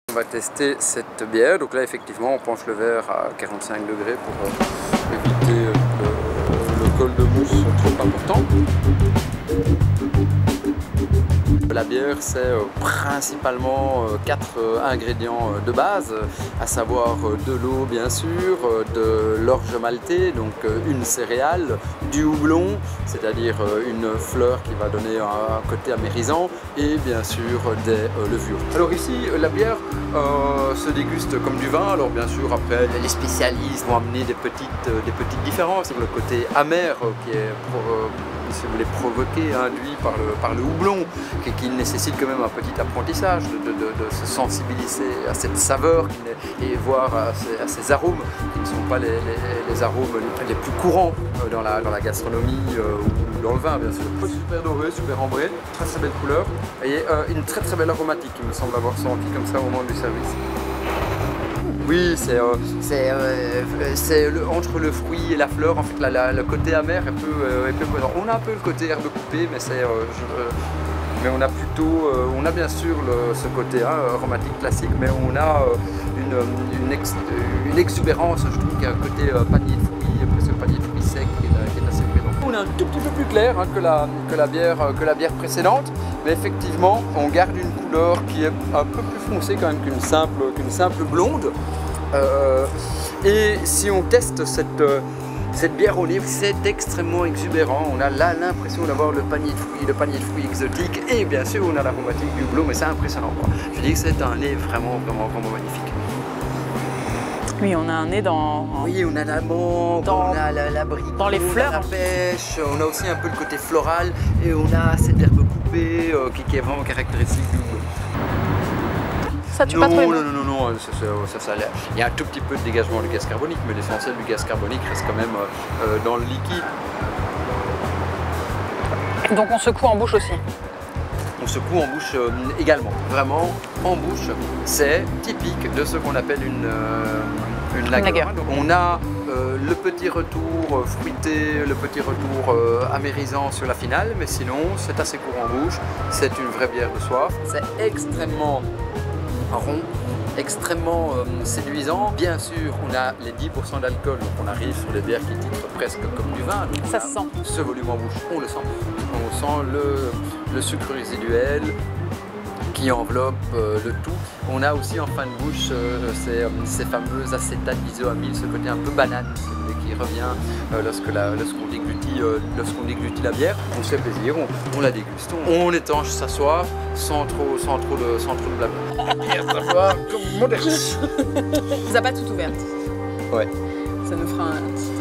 On va tester cette bière, donc là effectivement on penche le verre à 45 degrés pour éviter le col de mousse trop important. La bière c'est principalement 4 ingrédients de base, à savoir de l'eau bien sûr, de l'orge maltée, donc une céréale, du houblon, c'est-à-dire une fleur qui va donner un côté amérisant, et bien sûr des levures. Alors ici la bière se déguste comme du vin, alors bien sûr après les spécialistes vont amener des petites différences sur le côté amer qui est si vous voulez provoquer, induit par le houblon, qui nécessite quand même un petit apprentissage de se sensibiliser à cette saveur et voir à ces arômes qui ne sont pas les arômes les plus courants dans la gastronomie ou dans le vin bien sûr. Super doré, super ambré, très belle couleur et une très belle aromatique, il me semble avoir senti comme ça au moment du service. Oui, c'est entre le fruit et la fleur, en fait, le côté amer est peu présent. On a un peu le côté herbe coupée, mais on a plutôt, on a bien sûr ce côté aromatique classique, mais on a une exubérance, je trouve, qui a un côté panier de fruits, presque panier de fruits sec, qui est assez présent. On est un tout petit peu plus clair que la bière précédente, mais effectivement, on garde une couleur qui est un peu plus foncée quand même qu'une simple blonde. Et si on teste cette bière au nez, c'est extrêmement exubérant. On a là l'impression d'avoir le panier de fruits exotique, et bien sûr on a l'aromatique du houblon, mais c'est impressionnant quoi. Je dis que c'est un nez vraiment magnifique. Oui, on a un nez dans... Oui, on a la mangue, on a l'abricot, dans les fleurs, la pêche, on a aussi un peu le côté floral, et on a cette herbe coupée qui est vraiment caractéristique du houblon. Ça tue pas trop les mains. Non, il y a un tout petit peu de dégagement de gaz carbonique, mais l'essentiel du gaz carbonique reste quand même dans le liquide. Donc on secoue en bouche aussi. On secoue en bouche également. Vraiment, en bouche, c'est typique de ce qu'on appelle une lager. Donc, on a le petit retour fruité, le petit retour amérisant sur la finale, mais sinon c'est assez court en bouche. C'est une vraie bière de soif. C'est extrêmement rond, extrêmement séduisant. Bien sûr, on a les 10% d'alcool, donc on arrive sur des bières qui titrent presque comme du vin. Donc ça se sent. Ce volume en bouche, on le sent. On sent le sucre résiduel qui enveloppe le tout. On a aussi en fin de bouche ces fameux acétates d'isoamyle, ce côté un peu banane qui revient lorsqu'on déglutit la bière. On se fait plaisir, on la déguste, on étanche sa soif sans trop de blabla. Et à savoir comme moderne. On vous a pas tout ouverte. Ouais. Ça nous fera un petit...